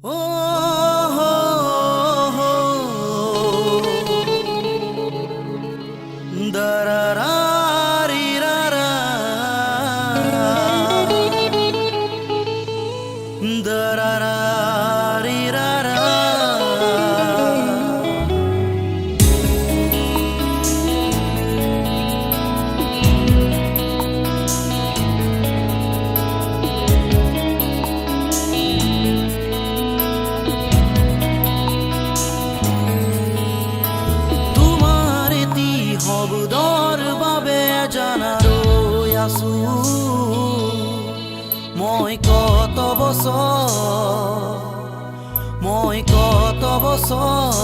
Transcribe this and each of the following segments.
ও হো হো দারারি রারা দারারি রারা হবদর বাবে জানারো আছো মই কত বছৰ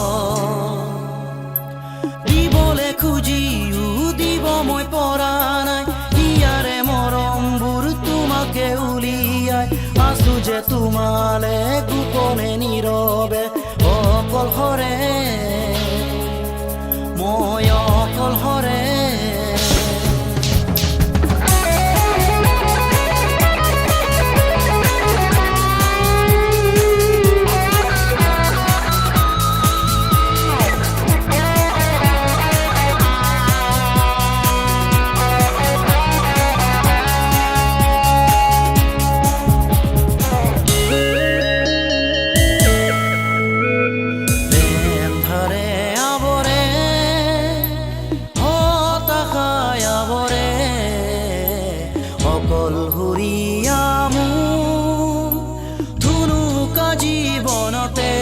দিবলে খুজিও দিব মই পৰা নাই ইয়াৰে মৰমবোৰ তোমাকে উলিয়াই আছো যে তোমালে গোপনে নীৰৱে অকলশৰে মই অকলশৰে অকলশৰীয়ামো ধুনুকা জীৱনতে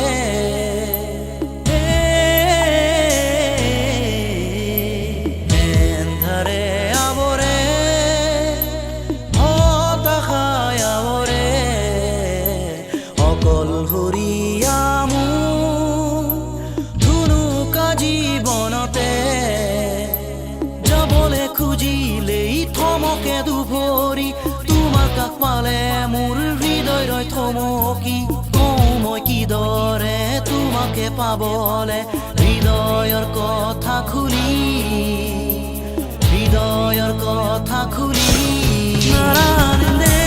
এন্ধাৰে আৱৰে হতাশায় আৱৰে অকলশৰীয়ামো ধুনুকা জীৱনতে যাবলে খুজিলেই থমকে দুভৰি তোমাৰ কাষ পালে মোৰ হৃদয় ৰয় থমকি কওঁ মই কিদৰে তোমাকে পাবলে হৃদয়ৰ কথা খুলি নাৰানে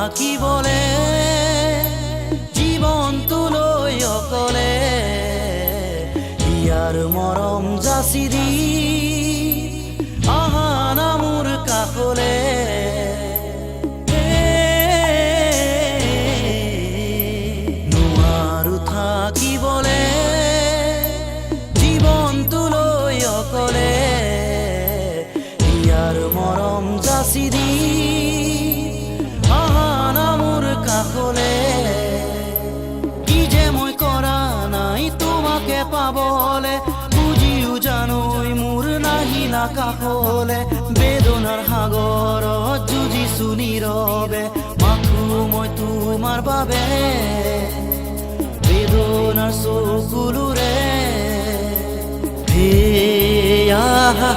থাকিবলে জীৱনটো লৈ অকলে ইয়াৰ মৰম যাচি দি আহা না মোৰ কাষলে নোৱাৰো থাকিবলে জীৱনটো লৈ অকলে ইয়াৰ মৰম যাচি দি কি যে মই কৰা নাই তোমাকে পাবলে বুজিও জানোই মোৰ নাহিলা কাষলে বেদনাৰ সাগৰত যুঁজিছো নীৰৱে মাথো মই তোমাৰ বাবে বেদনাৰ চকুলোৰে হে আহা